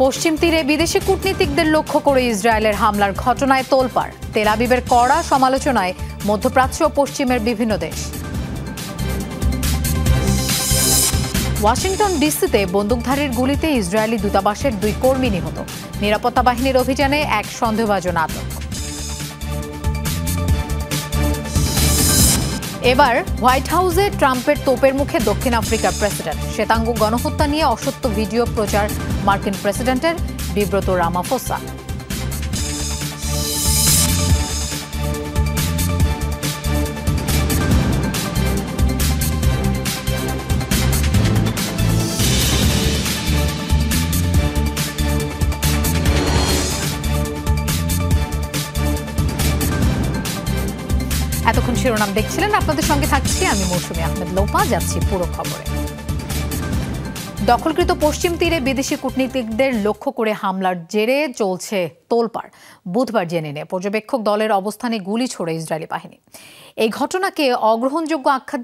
পশ্চিম তীরে বিদেশি কূটনীতিকদের লক্ষ্য করে ইসরায়েলের হামলার ঘটনায় তোলপাড়। তেল আবিবের কড়া সমালোচনায় মধ্যপ্রাচ্য ও পশ্চিমের বিভিন্ন দেশ। ওয়াশিংটন ডিসিতে বন্দুকধারীর গুলিতে ইসরায়েলি দূতাবাসের 2 কর্মী নিহত। নিরাপত্তা বাহিনীর অভিযানে এক সন্দেহভাজন আটক। এবার হোয়াইট হাউসে ট্রাম্পের তোপের মুখে দক্ষিণ আফ্রিকার প্রেসিডেন্ট। শ্বেতাঙ্গ গণহত্যা নিয়ে অসত্য ভিডিও প্রচার মার্কিন প্রেসিডেন্টের, বিব্রত রামাফোসা। এতক্ষণ শিরোনাম দেখছিলেন, আপনাদের সঙ্গে থাকছি আমি মৌসুমী আহমেদ লোপা। যাচ্ছি পুরো খবরে। দখলকৃত পশ্চিম তীরে বিদেশি কূটনীতিকদের লক্ষ্য করে হামলার জেরে চলছে তোলপাড়। বুধবার জেনে নিয়ে পর্যবেক্ষক দলের অবস্থানে গুলি ছোড়ে ইসরায়েলি বাহিনী। এই ঘটনাকে অগ্রহণযোগ্য আখ্যা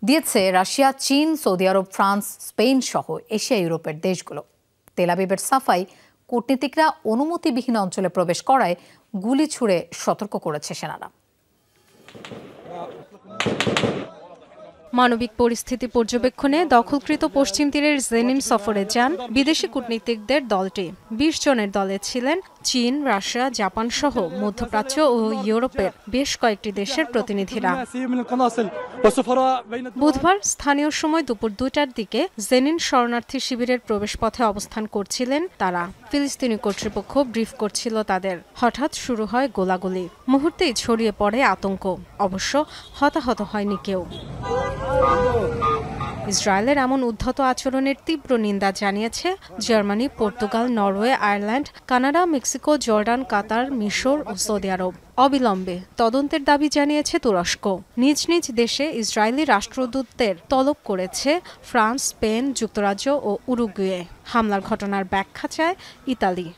দিয়েছে রাশিয়া, চীন, সৌদি আরব, ফ্রান্স, স্পেন সহ এশিয়া ইউরোপের দেশগুলো। তেল আবিবের সাফাই, কূটনীতিকরা অনুমতিবিহীন অঞ্চলে প্রবেশ করায় গুলি ছুড়ে সতর্ক করেছে সেনারা। মানবিক পরিস্থিতি পর্যবেক্ষণে দখলকৃত পশ্চিম তীরের জেনিন সফরে যান বিদেশি কূটনীতিকদের দলটি। 20 জনের দলে ছিলেন চীন, রাশিয়া, জাপান সহ মধ্যপ্রাচ্য ও ইউরোপের বেশ কয়েকটি দেশের প্রতিনিধিরা। বুধবার স্থানীয় সময় দুপুর 2টার দিকে জেনিন শরণার্থী শিবিরের প্রবেশপথে অবস্থান করছিলেন তারা। ফিলিস্তিনি কর্তৃপক্ষ ব্রিফ করছিল তাদের। হঠাৎ শুরু হয় গোলাগুলি। মুহূর্তেই ছড়িয়ে পড়ে আতঙ্ক। অবশ্য হতাহত হয়নি কেউ। ইসরায়েলের এমন উদ্ধত আচরণের তীব্র নিন্দা জানিয়েছে Germany, Portugal, Norway, Ireland, Canada, Mexico, Jordan, Qatar, মিশর ও সৌদি আরব। অবিলম্বে তদন্তের দাবি জানিয়েছে তুরস্ক। নিজ নিজ দেশে ইসরায়েলি রাষ্ট্রদূতদের তলব করেছে ফ্রান্স, স্পেন, যুক্তরাজ্য ও উরুগুয়ে। হামলার ঘটনার ব্যাখ্যা চায় ইতালি।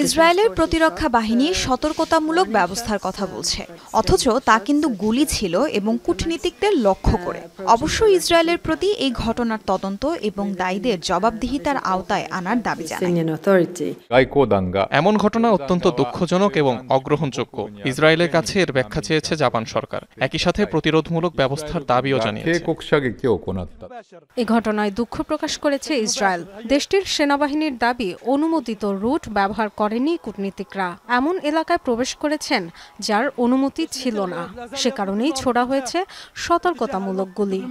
ইসরায়েলের প্রতিরক্ষা বাহিনী সতর্কতামূলক ব্যবস্থার কথা বলছে, অথচ তা কিন্তু গুলি ছিল এবং কূটনীতিকদের লক্ষ্য করে। অবশ্য ইসরায়েলের প্রতি এই ঘটনার তদন্ত এবং দায়ীদের জবাবদিহিতার আওতায় আনার দাবি জানায়। এমন ঘটনা অত্যন্ত দুঃখজনক এবং অগ্রহণযোগ্য। ইসরায়েলের কাছে এর ব্যাখ্যা চেয়েছে জাপান সরকার। একই সাথে প্রতিরোধমূলক ব্যবস্থার দাবিও জানিয়েছে। এই ঘটনায় দুঃখ প্রকাশ করেছে ইসরায়েল। দেশটির সেনাবাহিনীর দাবি, অনুমোদিত রুট ব্যবহার করেনি কূটনীতিকরা। এমন এলাকায় প্রবেশ করেছেন যার অনুমতি ছিল না। সে কারণেই ছোড়া হয়েছে সতর্কতামূলক গুলি।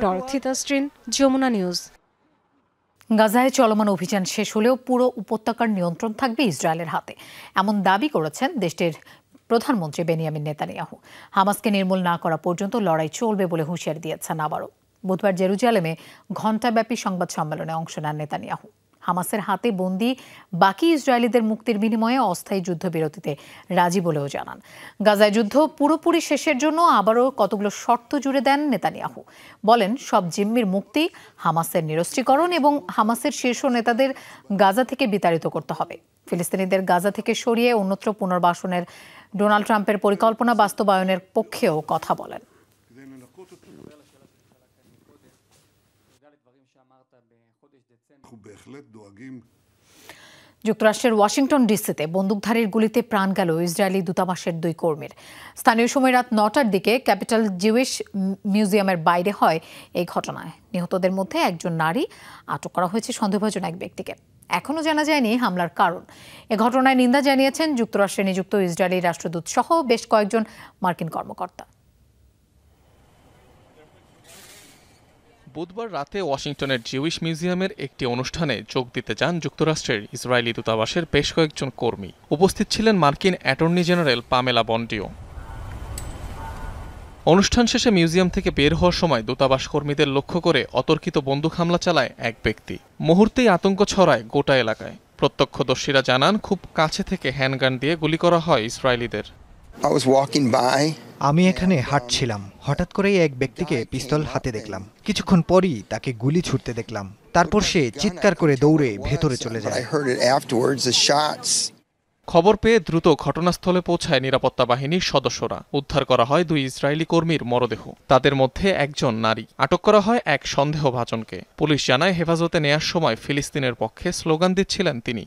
ডরথি তাসরিন, যমুনা নিউজ। গাজায় চলমান অভিযান শেষ হলেও পুরো উপত্যকার নিয়ন্ত্রণ থাকবে ইসরায়েলের হাতে, এমন দাবি করেছেন দেশটির প্রধানমন্ত্রী বেনিয়ামিন নেতানিয়াহু। হামাসকে নির্মূল না করা পর্যন্ত লড়াই চলবে বলে হুঁশিয়ারি দিয়েছেন আবারও। বুধবার জেরুজালেমে ঘণ্টাব্যাপী সংবাদ সম্মেলনে অংশ নেন নেতানিয়াহু। হামাসের হাতে বন্দী বাকি ইসরায়েলিদের মুক্তির বিনিময়ে অস্থায়ী যুদ্ধবিরতিতে রাজি বলেও জানান। গাজায় যুদ্ধ পুরোপুরি শেষের জন্য আবারও কতগুলো শর্ত জুড়ে দেন নেতানিয়াহু। বলেন, সব জিম্মির মুক্তি, হামাসের নিরস্ত্রীকরণ এবং হামাসের শীর্ষ নেতাদের গাজা থেকে বিতাড়িত করতে হবে। ফিলিস্তিনিদের গাজা থেকে সরিয়ে অন্যত্র পুনর্বাসনের ডোনাল্ড ট্রাম্পের পরিকল্পনা বাস্তবায়নের পক্ষেও কথা বলেন। যুক্তরাষ্ট্রের ওয়াশিংটন ডিসিতে বন্দুকধারীর গুলিতে প্রাণ গেল ইসরায়েলি দূতাবাসের 2 কর্মীর। স্থানীয় সময় রাত 9টার দিকে ক্যাপিটাল জিউইশ মিউজিয়ামের বাইরে হয় এই ঘটনায়। নিহতদের মধ্যে একজন নারী। আটক করা হয়েছে সন্দেহভাজন এক ব্যক্তিকে। এখনও জানা যায়নি হামলার কারণ। এ ঘটনায় নিন্দা জানিয়েছেন যুক্তরাষ্ট্রে নিযুক্ত ইসরায়েলি রাষ্ট্রদূত সহ বেশ কয়েকজন মার্কিন কর্মকর্তা। বুধবার রাতে ওয়াশিংটনের জিউইশ মিউজিয়ামের একটি অনুষ্ঠানে যোগ দিতে যান যুক্তরাষ্ট্রের ইসরায়েলি দূতাবাসের বেশ কয়েকজন কর্মী। উপস্থিত ছিলেন মার্কিন অ্যাটর্নি জেনারেল পামেলা বন্ডিও। অনুষ্ঠান শেষে মিউজিয়াম থেকে বের হওয়ার সময় দূতাবাস কর্মীদের লক্ষ্য করে অতর্কিত বন্দুক হামলা চালায় এক ব্যক্তি। মুহূর্তেই আতঙ্ক ছড়ায় গোটা এলাকায়। প্রত্যক্ষদর্শীরা জানান, খুব কাছে থেকে হ্যান্ডগান দিয়ে গুলি করা হয় ইসরায়েলিদের। আমি এখানে হাঁটছিলাম, হঠাৎ করেই এক ব্যক্তিকে পিস্তল হাতে দেখলাম। কিছুক্ষণ পরই তাকে গুলি ছুটতে দেখলাম। তারপর সে চিৎকার করে দৌড়ে ভেতরে চলে যায়। খবর পেয়ে দ্রুত ঘটনাস্থলে পৌঁছায় নিরাপত্তা বাহিনীর সদস্যরা। উদ্ধার করা হয় 2 ইসরায়েলি কর্মীর মরদেহ। তাদের মধ্যে একজন নারী। আটক করা হয় এক সন্দেহভাজনকে। পুলিশ জানায় হেফাজতে নেয়ার সময় ফিলিস্তিনের পক্ষে স্লোগান দিচ্ছিলেন তিনি।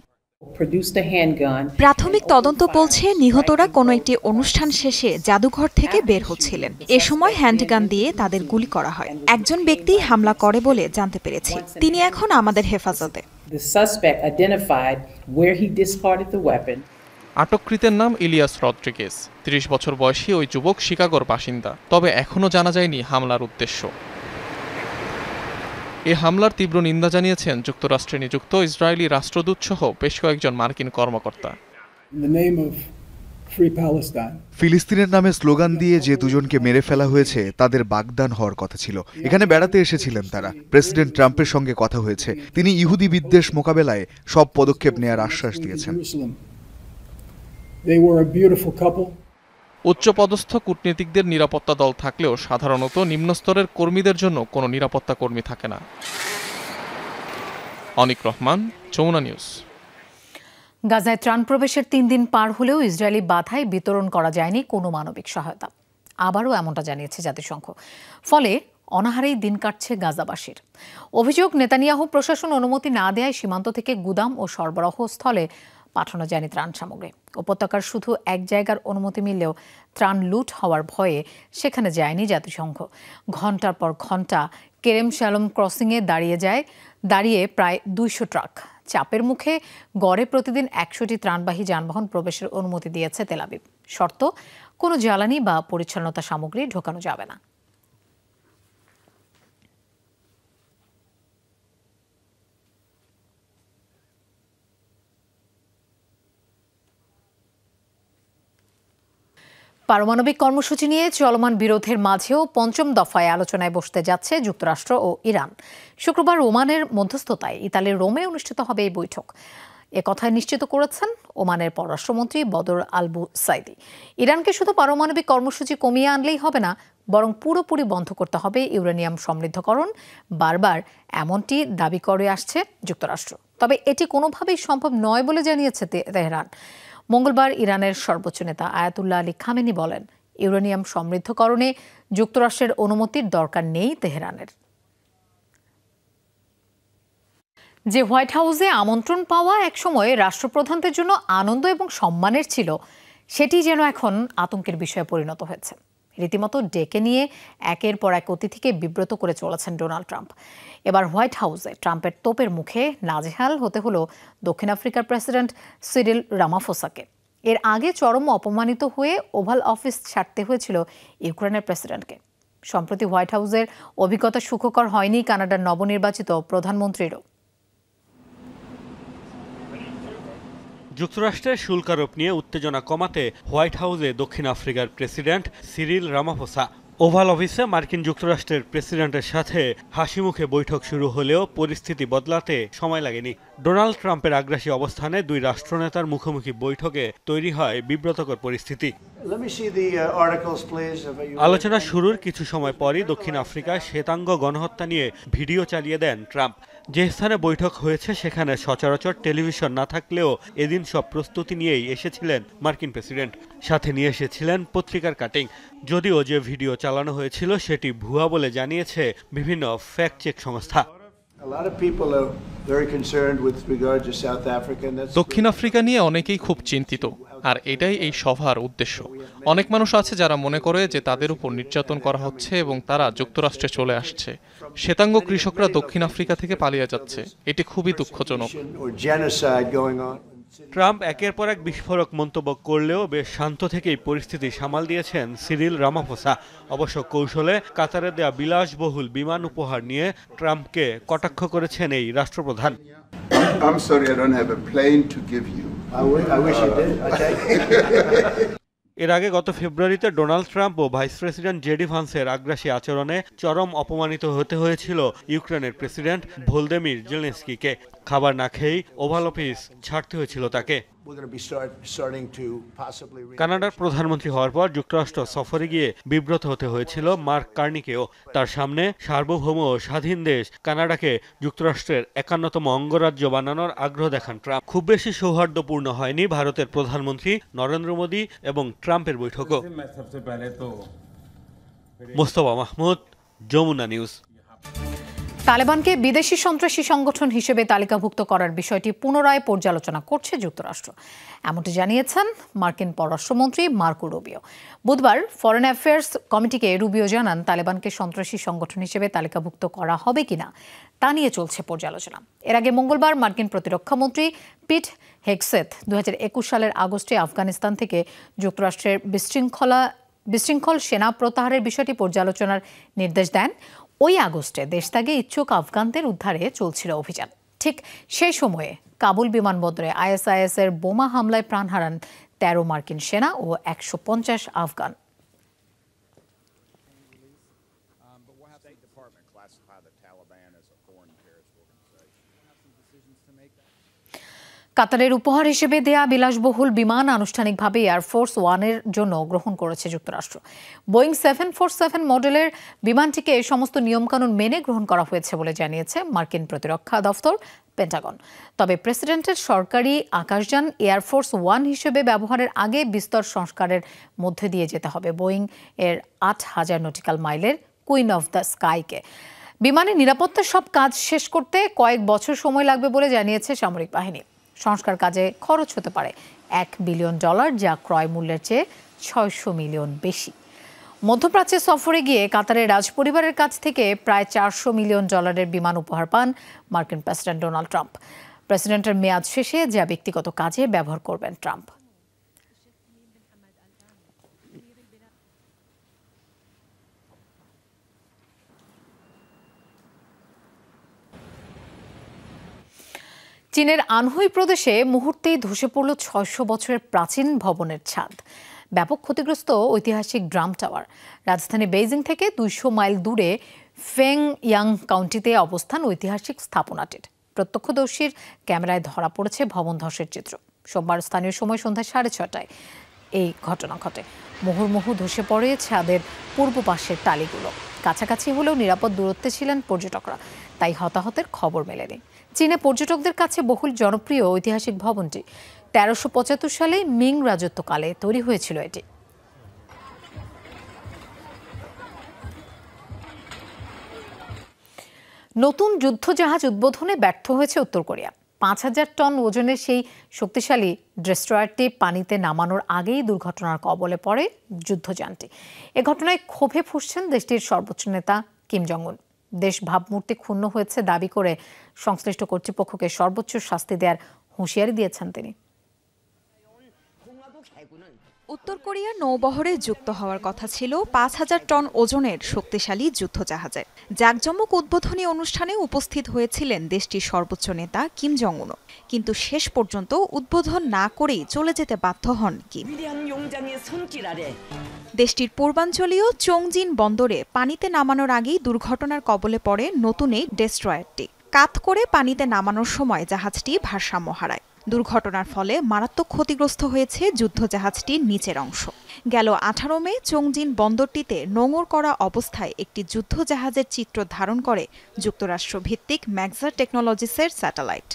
প্রাথমিক তদন্ত বলছে নিহতরা কোনো একটি অনুষ্ঠান শেষে জাদুঘর থেকে বের হচ্ছিলেন। এ সময় হ্যান্ডগান দিয়ে তাদের গুলি করা হয়। একজন ব্যক্তি হামলা করে বলে জানতে পেরেছি। তিনি এখন আমাদের হেফাজতে। আটককৃতের নাম ইলিয়াস রদ্রিগেজ। 30 বছর বয়সী ওই যুবক শিকাগোর বাসিন্দা। তবে এখনও জানা যায়নি হামলার উদ্দেশ্য। এ হামলার তীব্র নিন্দা জানিয়েছেন যুক্তরাষ্ট্রে নিযুক্ত ইসরায়েলি রাষ্ট্রদূত সহ বেশ কয়েকজন মার্কিন কর্মকর্তা। ফিলিস্তিনের নামে স্লোগান দিয়ে যে দুজনকে মেরে ফেলা হয়েছে তাদের বাগদান হওয়ার কথা ছিল। এখানে বেড়াতে এসেছিলেন তারা। প্রেসিডেন্ট ট্রাম্পের সঙ্গে কথা হয়েছে। তিনি ইহুদি বিদ্বেষ মোকাবেলায় সব পদক্ষেপ নেয়ার আশ্বাস দিয়েছেন। উচ্চপদস্থ কূটনীতিকদের নিরাপত্তা দল থাকলেও সাধারণত নিম্নস্তরের কর্মীদের জন্য কোনো নিরাপত্তা কর্মী থাকে না। অনিক রহমান, যমুনা নিউজ। গাজায় ত্রাণ প্রবেশের 3 দিন পার হলেও ইসরায়েলি বাধায় বিতরণ করা যায়নি কোনো মানবিক সহায়তা। আবারও এমনটা জানিয়েছে জাতিসংঘ। ফলে অনাহারেই দিন কাটছে গাজাবাসীর। অভিযোগ, নেতানিয়াহু প্রশাসন অনুমতি না দেয়ায় সীমান্ত থেকে গুদাম ও সরবরাহ স্থলে পাঠানো যায়নি ত্রাণ সামগ্রী। উপত্যকার শুধু এক জায়গার অনুমতি মিললেও ত্রাণ লুট হওয়ার ভয়ে সেখানে যায়নি জাতিসংঘ। ঘণ্টার পর ঘণ্টা কেরেম শালোম ক্রসিংয়ে দাঁড়িয়ে প্রায় 200 ট্রাক। চাপের মুখে গড়ে প্রতিদিন 100টি ত্রাণবাহী যানবাহন প্রবেশের অনুমতি দিয়েছে তেল আবিব। শর্ত, কোনো জ্বালানি বা পরিচ্ছন্নতা সামগ্রী ঢোকানো যাবে না। পারমাণবিক কর্মসূচি নিয়ে চলমান বিরোধের মাঝেও 5ম দফায় আলোচনায় বসতে যাচ্ছে যুক্তরাষ্ট্র ও ইরান। শুক্রবার ওমানের মধ্যস্থতায় ইতালির রোমে অনুষ্ঠিত হবে এই বৈঠক। একথায় নিশ্চিত করেছেন ওমানের পররাষ্ট্রমন্ত্রী বদর আলবু সাইদি। ইরানকে শুধু পারমাণবিক কর্মসূচি কমিয়ে আনলেই হবে না, বরং পুরোপুরি বন্ধ করতে হবে ইউরেনিয়াম সমৃদ্ধকরণ। বারবার এমনটি দাবি করে আসছে যুক্তরাষ্ট্র। তবে এটি কোনোভাবেই সম্ভব নয় বলে জানিয়েছে তেহরান। মঙ্গলবার ইরানের সর্বোচ্চ নেতা আয়াতুল্লাহ আলী খামেনি বলেন, ইউরেনিয়াম সমৃদ্ধকরণে যুক্তরাষ্ট্রের অনুমতির দরকার নেই তেহরানের। যে হোয়াইট হাউসে আমন্ত্রণ পাওয়া একসময় রাষ্ট্রপ্রধানদের জন্য আনন্দ এবং সম্মানের ছিল, সেটি যেন এখন আতঙ্কের বিষয়ে পরিণত হয়েছে। রীতিমতো ডেকে নিয়ে একের পর এক অতিথিকে বিব্রত করে চলেছেন ডোনাল্ড ট্রাম্প। এবার হোয়াইট হাউসে ট্রাম্পের তোপের মুখে নাজেহাল হতে হলো দক্ষিণ আফ্রিকার প্রেসিডেন্ট সিরিল রামাফোসাকে। এর আগে চরম অপমানিত হয়ে ওভাল অফিস ছাড়তে হয়েছিল ইউক্রেনের প্রেসিডেন্টকে। সম্প্রতি হোয়াইট হাউসের অভিজ্ঞতা সুখকর হয়নি কানাডার নবনির্বাচিত প্রধানমন্ত্রীরও। যুক্তরাষ্ট্রের শুল্ক আরোপ নিয়ে উত্তেজনা কমাতে হোয়াইট হাউসে দক্ষিণ আফ্রিকার প্রেসিডেন্ট সিরিল রামাফোসা। ওভাল অফিসে মার্কিন যুক্তরাষ্ট্রের প্রেসিডেন্টের সাথে হাসি মুখে বৈঠক শুরু হলেও পরিস্থিতি বদলাতে সময় লাগেনি। ডোনাল্ড ট্রাম্পের আগ্রাসী অবস্থানে 2 রাষ্ট্রনেতার মুখোমুখি বৈঠকে তৈরি হয় বিব্রতকর পরিস্থিতি। আলোচনা শুরুর কিছু সময় পরই দক্ষিণ আফ্রিকায় শ্বেতাঙ্গ গণহত্যা নিয়ে ভিডিও চালিয়ে দেন ট্রাম্প। যে স্থানে বৈঠক হয়েছে সেখানে সচরাচর টেলিভিশন না থাকলেও এদিন সব প্রস্তুতি নিয়েই এসেছিলেন মার্কিন প্রেসিডেন্ট। সাথে নিয়ে এসেছিলেন পত্রিকার কাটিং। যদিও যে ভিডিও চালানো হয়েছিল সেটি ভুয়া বলে জানিয়েছে বিভিন্ন ফ্যাক্ট চেক সংস্থা। দক্ষিণ আফ্রিকা নিয়ে অনেকেই খুব চিন্তিত, আর এটাই এই সভার উদ্দেশ্য। অনেক মানুষ আছে যারা মনে করে যে তাদের উপর নির্যাতন করা হচ্ছে এবং তারা যুক্তরাষ্ট্রে চলে আসছে। শ্বেতাঙ্গ কৃষকরা দক্ষিণ আফ্রিকা থেকে পালিয়ে যাচ্ছে। এটি খুবই দুঃখজনক। ট্রাম্প একের পর এক বিস্ফোরক মন্তব্য করলেও বেশ শান্ত থেকেই পরিস্থিতি সামাল দিয়েছেন সিরিল রামাফোসা। অবশ্য কৌশলে কাতারে দেয়া বিলাসবহুল বিমান উপহার নিয়ে ট্রাম্পকে কটাক্ষ করেছেন এই রাষ্ট্রপ্রধান। এর আগে গত ফেব্রুয়ারিতে ডোনাল্ড ট্রাম্প ও ভাইস প্রেসিডেন্ট জেডি ভান্সের আগ্রাসী আচরণে চরম অপমানিত হতে হয়েছিল ইউক্রেনের প্রেসিডেন্ট ভলোদিমির জেলেনস্কিকে। খাবার না খেয়েই ওভাল অফিস ছাড়তে হয়েছিল তাকে। কানাডার প্রধানমন্ত্রী হওয়ার পর যুক্তরাষ্ট্র সফরে গিয়ে বিব্রত হতে হয়েছিল মার্ক কার্নিকেও। তার সামনে সার্বভৌম ও স্বাধীন দেশ কানাডাকে যুক্তরাষ্ট্রের 51তম অঙ্গরাজ্য বানানোর আগ্রহ দেখান ট্রাম্প। খুব বেশি সৌহার্দ্যপূর্ণ হয়নি ভারতের প্রধানমন্ত্রী নরেন্দ্র মোদী এবং ট্রাম্পের বৈঠকও। মোস্তফা মাহমুদ, যমুনা নিউজ। তালেবানকে বিদেশি সন্ত্রাসী সংগঠন হিসেবে তালিকাভুক্ত করার বিষয়টি পুনরায় পর্যালোচনা করছে যুক্তরাষ্ট্র, এমনটি জানিয়েছেন মার্কিন পররাষ্ট্রমন্ত্রী মার্কো রুবিও। বুধবার ফরেন অ্যাফেয়ার্স কমিটিকে রুবিও জানান, তালেবানকে সন্ত্রাসী সংগঠন হিসেবে তালিকাভুক্ত করা হবে কিনা তা নিয়ে চলছে পর্যালোচনা। এর আগে মঙ্গলবার মার্কিন প্রতিরক্ষামন্ত্রী পিট হেগসেথ 2021 সালের আগস্টে আফগানিস্তান থেকে যুক্তরাষ্ট্রের বিশৃঙ্খল সেনা প্রত্যাহারের বিষয়টি পর্যালোচনার নির্দেশ দেন। ওই আগস্টে দেশত্যাগে ইচ্ছুক আফগানদের উদ্ধারে চলছিল অভিযান। ঠিক সেই সময়ে কাবুল বিমানবন্দরে আইএসআইএস-এর বোমা হামলায় প্রাণ হারান 13 মার্কিন সেনা ও 150 আফগান। কাতারের উপহার হিসেবে দেয়া বিলাসবহুল বিমান আনুষ্ঠানিকভাবে এয়ারফোর্স ওয়ানের জন্য গ্রহণ করেছে যুক্তরাষ্ট্র। বোয়িং 747 মডেলের বিমানটিকে সমস্ত নিয়মকানুন মেনে গ্রহণ করা হয়েছে বলে জানিয়েছে মার্কিন প্রতিরক্ষা দফতর পেন্টাগন। তবে প্রেসিডেন্টের সরকারি আকাশযান এয়ারফোর্স ওয়ান হিসেবে ব্যবহারের আগে বিস্তর সংস্কারের মধ্যে দিয়ে যেতে হবে বোয়িং এর 8000 নটিক্যাল মাইলের কুইন অফ দ্য স্কাইকে। বিমানের নিরাপত্তার সব কাজ শেষ করতে কয়েক বছর সময় লাগবে বলে জানিয়েছে সামরিক বাহিনী। সংস্কার কাজে খরচ হতে পারে $1 বিলিয়ন, যা ক্রয় মূল্যের চেয়ে 600 মিলিয়ন বেশি। মধ্যপ্রাচ্যে সফরে গিয়ে কাতারের রাজপরিবারের কাছ থেকে প্রায় $400 মিলিয়ন বিমান উপহার পান মার্কিন প্রেসিডেন্ট ডোনাল্ড ট্রাম্প। প্রেসিডেন্টের মেয়াদ শেষে যা ব্যক্তিগত কাজে ব্যবহার করবেন ট্রাম্প। চীনের আনহুই প্রদেশে মুহূর্তেই ধসে পড়ল 600 বছরের প্রাচীন ভবনের ছাদ। ব্যাপক ক্ষতিগ্রস্ত ঐতিহাসিক ড্রাম টাওয়ার। রাজধানী বেইজিং থেকে 200 মাইল দূরে ফেং ইয়াং কাউন্টিতে অবস্থান ঐতিহাসিক স্থাপনাটির। প্রত্যক্ষদর্শীর ক্যামেরায় ধরা পড়েছে ভবন ধসের চিত্র। সোমবার স্থানীয় সময় সন্ধ্যা 6:30টায় এই ঘটনা ঘটে। মুহুর্মুহু ধসে পড়ে ছাদের পূর্ব পাশের টালিগুলো। কাছাকাছি হলেও নিরাপদ দূরত্বে ছিলেন পর্যটকরা, তাই হতাহতের খবর মেলেনি। চীনে পর্যটকদের কাছে বহুল জনপ্রিয় ঐতিহাসিক ভবনটি 1375 সালে মিং রাজত্বকালে তৈরি হয়েছিল এটি। নতুন যুদ্ধজাহাজ উদ্বোধনে ব্যর্থ হয়েছে উত্তর কোরিয়া। 5000 টন ওজনের সেই শক্তিশালী ডেস্ট্রয়ারটি পানিতে নামানোর আগেই দুর্ঘটনার কবলে পড়ে যুদ্ধযানটি। এ ঘটনায় ক্ষোভে ফুঁসছেন দেশটির সর্বোচ্চ নেতা কিম জং উন। দেশ ভাবমূর্তি ক্ষুণ্ণ হয়েছে দাবি করে সংশ্লিষ্ট কর্তৃপক্ষকে সর্বোচ্চ শাস্তি দেওয়ার হুঁশিয়ারি দিয়েছেন তিনি। উত্তর কোরিয়ার নৌবহরে যুক্ত হওয়ার কথা ছিল 5000 টন ওজনের শক্তিশালী যুদ্ধজাহাজের। জাঁকজমক উদ্বোধনী অনুষ্ঠানে উপস্থিত হয়েছিলেন দেশটির সর্বোচ্চ নেতা কিম জং উন। কিন্তু শেষ পর্যন্ত উদ্বোধন না করেই চলে যেতে বাধ্য হন কিম। দেশটির পূর্বাঞ্চলীয় চংজিন বন্দরে পানিতে নামানোর আগেই দুর্ঘটনার কবলে পড়ে নতুন এই ডেস্ট্রয়ারটি। কাত করে পানিতে নামানোর সময় জাহাজটি ভারসাম্য হারায়। দুর্ঘটনার ফলে মারাত্মক ক্ষতিগ্রস্ত হয়েছে যুদ্ধজাহাজটির নিচের অংশ। গেল 18 মে চংজিন বন্দরটিতে নোঙর করা অবস্থায় একটি যুদ্ধজাহাজের চিত্র ধারণ করে যুক্তরাষ্ট্র ভিত্তিক ম্যাক্সার টেকনোলজিসের স্যাটেলাইট।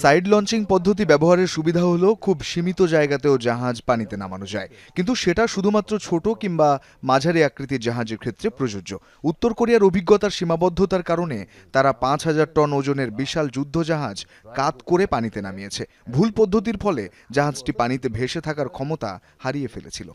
সাইড লঞ্চিং পদ্ধতি ব্যবহারের সুবিধা হলো খুব সীমিত জায়গাতেও জাহাজ পানিতে নামানো যায়, কিন্তু সেটা শুধুমাত্র ছোট কিংবা মাঝারি আকৃতির জাহাজের ক্ষেত্রে প্রযোজ্য। উত্তর কোরিয়ার অভিজ্ঞতার সীমাবদ্ধতার কারণে তারা 5000 টন ওজনের বিশাল যুদ্ধজাহাজ কাত করে পানিতে নামিয়েছে। ভুল পদ্ধতির ফলে জাহাজটি পানিতে ভেসে থাকার ক্ষমতা হারিয়ে ফেলেছিল।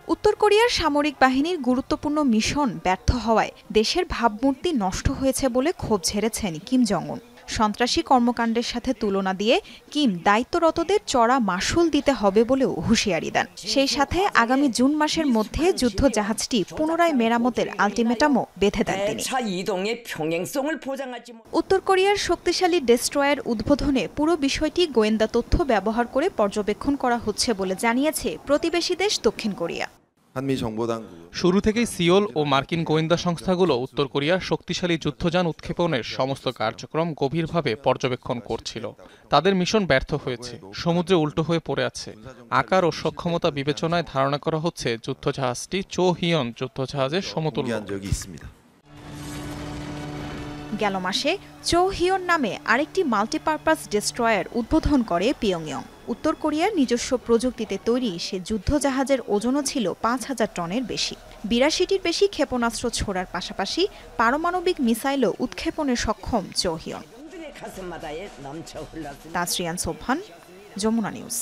উত্তর কোরিয়ার সামরিক বাহিনীর গুরুত্বপূর্ণ মিশন ব্যর্থ হওয়ায় দেশের ভাবমূর্তি নষ্ট হয়েছে বলে ক্ষোভ ঝেড়েছেন কিম জং উন। সন্ত্রাসী কর্মকাণ্ডের সাথে তুলনা দিয়ে কিম দায়িত্বরতদের চড়া মাশুল দিতে হবে বলেও হুঁশিয়ারি দেন। সেই সাথে আগামী জুন মাসের মধ্যে যুদ্ধজাহাজটি পুনরায় মেরামতের আলটিমেটামও বেঁধে দেন তিনি। উত্তর কোরিয়ার শক্তিশালী ডেস্ট্রয়ার উদ্বোধনে পুরো বিষয়টি গোয়েন্দা তথ্য ব্যবহার করে পর্যবেক্ষণ করা হচ্ছে বলে জানিয়েছে প্রতিবেশী দেশ দক্ষিণ কোরিয়া। শুরু থেকেই সিওল ও মার্কিন গোয়েন্দা সংস্থাগুলো উত্তর কোরিয়ার শক্তিশালী যুদ্ধযান উৎক্ষেপণের সমস্ত কার্যক্রম গভীরভাবে পর্যবেক্ষণ করছিল। তাদের মিশন ব্যর্থ হয়েছে, সমুদ্রে উল্টো হয়ে পড়ে আছে। আকার ও সক্ষমতা বিবেচনায় ধারণা করা হচ্ছে যুদ্ধজাহাজটি চো হিয়ন যুদ্ধজাহাজের সমতুল্য। গেল মাসে চো হিয়ন নামে আরেকটি মাল্টিপারপাস ডেস্ট্রয়ার উদ্বোধন করে পিয়ংইয়ং। উত্তর কোরিয়ার নিজস্ব প্রযুক্তিতে তৈরি সে যুদ্ধজাহাজের ওজনও ছিল ৫,০০০ টনের বেশি। ৮২টির বেশি ক্ষেপণাস্ত্র ছোড়ার পাশাপাশি পারমাণবিক মিসাইলও উৎক্ষেপণে সক্ষম চো হিয়ন। তাসরিয়ান সোবহান, যমুনা নিউজ।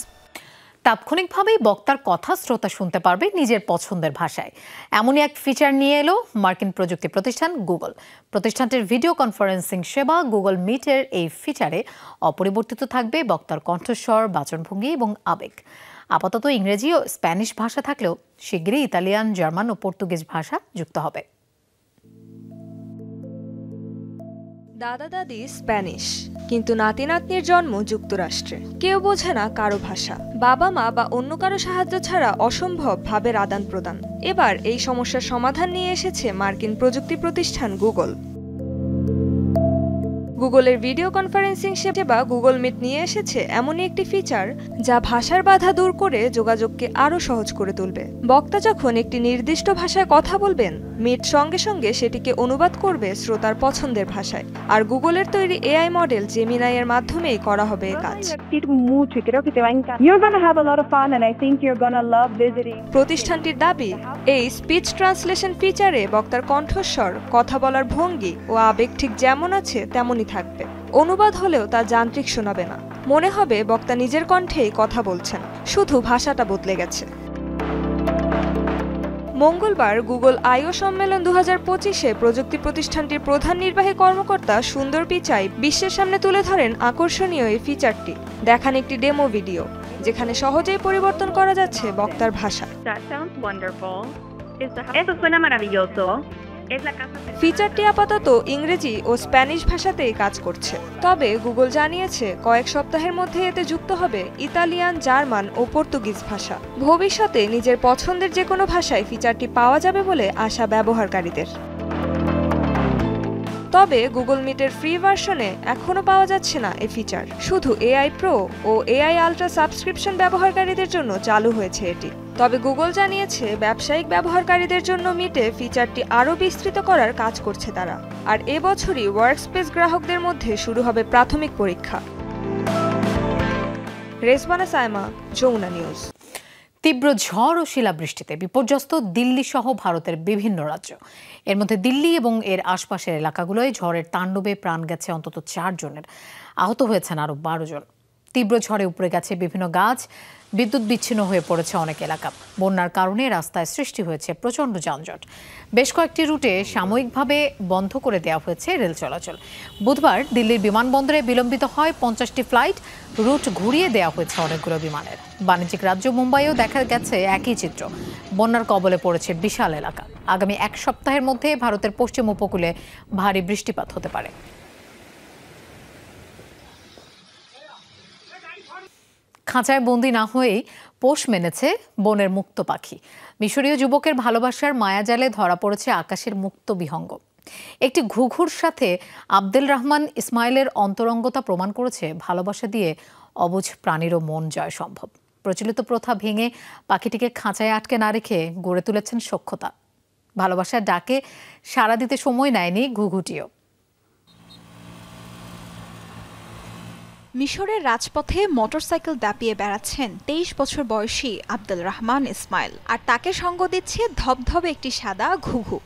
তাৎক্ষণিকভাবেই বক্তার কথা শ্রোতা শুনতে পারবে নিজের পছন্দের ভাষায়। এমনই এক ফিচার নিয়ে এলো মার্কিন প্রযুক্তি প্রতিষ্ঠান গুগল। প্রতিষ্ঠানটির ভিডিও কনফারেন্সিং সেবা গুগল মিটের এই ফিচারে অপরিবর্তিত থাকবে বক্তার কণ্ঠস্বর, বাচনভঙ্গি এবং আবেগ। আপাতত ইংরেজি ও স্প্যানিশ ভাষা থাকলেও শিগগিরই ইতালিয়ান, জার্মান ও পর্তুগিজ ভাষা যুক্ত হবে। দাদা দাদি স্প্যানিশ, কিন্তু নাতি নাতনির জন্ম যুক্তরাষ্ট্রে। কেউ বোঝে না কারো ভাষা, বাবা মা বা অন্য কারো সাহায্য ছাড়া অসম্ভব ভাবের আদান প্রদান। এবার এই সমস্যার সমাধান নিয়ে এসেছে মার্কিন প্রযুক্তি প্রতিষ্ঠান গুগল। গুগলের ভিডিও কনফারেন্সিং সেবা গুগল মিট নিয়ে এসেছে এমনই একটি ফিচার যা ভাষার বাধা দূর করে যোগাযোগকে আরও সহজ করে তুলবে। বক্তা যখন একটি নির্দিষ্ট ভাষায় কথা বলবেন, মিট সঙ্গে সঙ্গে সেটিকে অনুবাদ করবে শ্রোতার পছন্দের ভাষায়। আর গুগলের তৈরি এআই মডেল জেমিনাই এর মাধ্যমেই করা হবে এই কাজ। প্রতিষ্ঠানটির দাবি, এই স্পিচ ট্রান্সলেশন ফিচারে বক্তার কণ্ঠস্বর, কথা বলার ভঙ্গি ও আবেগ ঠিক যেমন আছে তেমনই থাকবে। অনুবাদ হলেও তা যান্ত্রিক শোনাবে না, মনে হবে বক্তা নিজের কণ্ঠেই কথা বলছেন, শুধু ভাষাটা বদলে গেছে। মঙ্গলবার গুগল আইও সম্মেলন ২০২৫-এ প্রযুক্তি প্রতিষ্ঠানটির প্রধান নির্বাহী কর্মকর্তা সুন্দর পিচাই বিশ্বের সামনে তুলে ধরেন আকর্ষণীয় এই ফিচারটি। দেখান একটি ডেমো ভিডিও যেখানে সহজেই পরিবর্তন করা যাচ্ছে বক্তার ভাষা। ফিচারটি আপাতত ইংরেজি ও স্প্যানিশ ভাষাতেই কাজ করছে, তবে গুগল জানিয়েছে কয়েক সপ্তাহের মধ্যে এতে যুক্ত হবে ইতালিয়ান, জার্মান ও পর্তুগিজ ভাষা। ভবিষ্যতে নিজের পছন্দের যে কোনো ভাষায় ফিচারটি পাওয়া যাবে বলে আশা ব্যবহারকারীদের। তবে গুগল মিটের ফ্রি ভার্সনে এখনও পাওয়া যাচ্ছে না এই ফিচার। শুধু এআই প্রো ও এআই আলট্রা সাবস্ক্রিপশন ব্যবহারকারীদের জন্য চালু হয়েছে এটি। তবে গুগল জানিয়েছে ব্যবসায়িক ব্যবহারকারীদের জন্য মিটে ফিচারটি আরও বিস্তৃত করার কাজ করছে তারা। আর এবছরই ওয়ার্কস্পেস গ্রাহকদের মধ্যে শুরু হবে প্রাথমিক পরীক্ষা। রেজবানা সাইমা, যমুনা নিউজ। তীব্র ঝড় ও শিলাবৃষ্টিতে বিপর্যস্ত দিল্লি সহ ভারতের বিভিন্ন রাজ্য। এর মধ্যে দিল্লি এবং এর আশপাশের এলাকাগুলোয় ঝড়ের তাণ্ডবে প্রাণ গেছে অন্তত 4 জনের, আহত হয়েছেন আরও 12 জন। তীব্র ঝড়ে উপড়ে গেছে বিভিন্ন গাছ, বিদ্যুৎ বিচ্ছিন্ন হয়ে পড়েছে অনেক এলাকা। বন্যার কারণে রাস্তায় সৃষ্টি হয়েছে প্রচণ্ড যানজট। বেশ কয়েকটি রুটে সাময়িকভাবে বন্ধ করে দেওয়া হয়েছে রেল চলাচল। বুধবার দিল্লির বিমানবন্দরে বিলম্বিত হয় 50টি ফ্লাইট, রুট ঘুরিয়ে দেওয়া হয়েছে অনেকগুলো বিমানের। বাণিজ্যিক রাজ্য মুম্বাইও দেখা গেছে একই চিত্র। বন্যার কবলে পড়েছে বিশাল এলাকা। আগামী 1 সপ্তাহের মধ্যে ভারতের পশ্চিম উপকূলে ভারী বৃষ্টিপাত হতে পারে। খাঁচায় বন্দি না হয়েই পোষ মেনেছে বনের মুক্ত পাখি। মিশরীয় যুবকের ভালোবাসার মায়াজালে ধরা পড়েছে আকাশের মুক্ত বিহঙ্গ। একটি ঘুঘুর সাথে আব্দুল রহমান ইসমাইলের অন্তরঙ্গতা প্রমাণ করেছে ভালোবাসা দিয়ে অবুঝ প্রাণীরও মন জয় সম্ভব। প্রচলিত প্রথা ভেঙে পাখিটিকে খাঁচায় আটকে না রেখে গড়ে তুলেছেন সখ্যতা। ভালোবাসার ডাকে সাড়া দিতে সময় নেয়নি ঘুঘুটিও। মিশরের রাজপথে মোটরসাইকেল দাপিয়ে বেড়াচ্ছেন 23 বছর বয়সী আব্দুল রহমান ইসমাইল, আর তাকে সঙ্গ দিচ্ছে ধবধবে একটি সাদা ঘুঘু।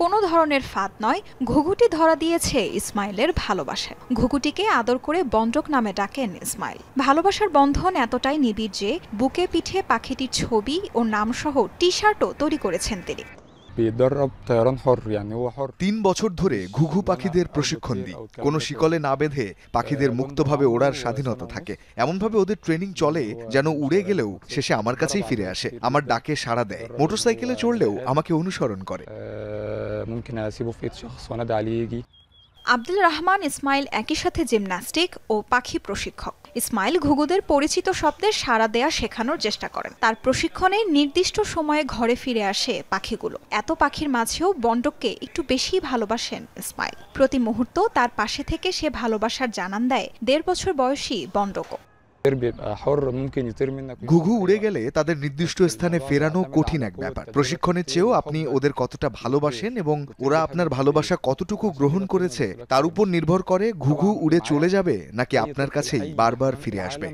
কোনো ধরনের ফাঁদ নয়, ঘুঘুটি ধরা দিয়েছে ইসমাইলের ভালোবাসায়। ঘুঘুটিকে আদর করে বন্ডক নামে ডাকেন ইসমাইল। ভালোবাসার বন্ধন এতটাই নিবিড় যে বুকে পিঠে পাখিটির ছবি ও নামসহ টি-শার্টও তৈরি করেছেন তিনি। 3 বছর ধরে ঘুঘু পাখিদের প্রশিক্ষণ দিই। কোনো শিকলে না বেঁধে পাখিদের মুক্তভাবে ওড়ার স্বাধীনতা থাকে। এমনভাবে ওদের ট্রেনিং চলে যেন উড়ে গেলেও শেষে আমার কাছেই ফিরে আসে, আমার ডাকে সাড়া দেয়। মোটরসাইকেলে চড়লেও আমাকে অনুসরণ করে। আব্দুল রহমান ইসমাইল একই সাথে জিমন্যাস্টিক ও পাখি প্রশিক্ষক। ইসমাইল ঘুঘুদের পরিচিত শব্দের সাড়া দেয়া শেখানোর চেষ্টা করেন। তার প্রশিক্ষণে নির্দিষ্ট সময়ে ঘরে ফিরে আসে পাখিগুলো। এত পাখির মাঝেও বন্ডককে একটু বেশি ভালোবাসেন ইসমাইল। প্রতি মুহূর্ত তার পাশে থেকে সে ভালোবাসার জানান দেয় 1.5 বছর বয়সী বন্ডকও। ঘুঘু উড়ে গেলে তাদের নির্দিষ্ট স্থানে ফেরানো কঠিন এক ব্যাপার। প্রশিক্ষণের চেয়েও আপনি ওদের কতটা ভালোবাসেন এবং ওরা আপনার ভালোবাসা কতটুকু গ্রহণ করেছে তার উপর নির্ভর করে ঘুঘু উড়ে চলে যাবে নাকি আপনার কাছেই বারবার ফিরে আসবে।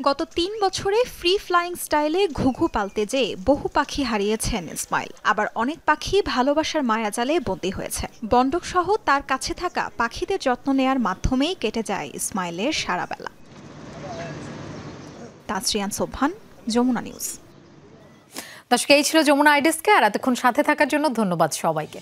গত 3 বছরে ফ্রি ফ্লাইং স্টাইলে ঘুঘু পালতে যেয়ে বহু পাখি হারিয়েছেন ইসমাইল। আবার অনেক পাখি ভালোবাসার মায়াজালে বন্দী হয়েছে। বন্ডক সহ তার কাছে থাকা পাখিদের যত্ন নেয়ার মাধ্যমেই কেটে যায় ইসমাইলের সারা বেলা। তাসরিয়ান সোবহান, যমুনা নিউজ। দর্শক, এই ছিল যমুনা আইডেস্কে, আর এতক্ষণ সাথে থাকার জন্য ধন্যবাদ সবাইকে।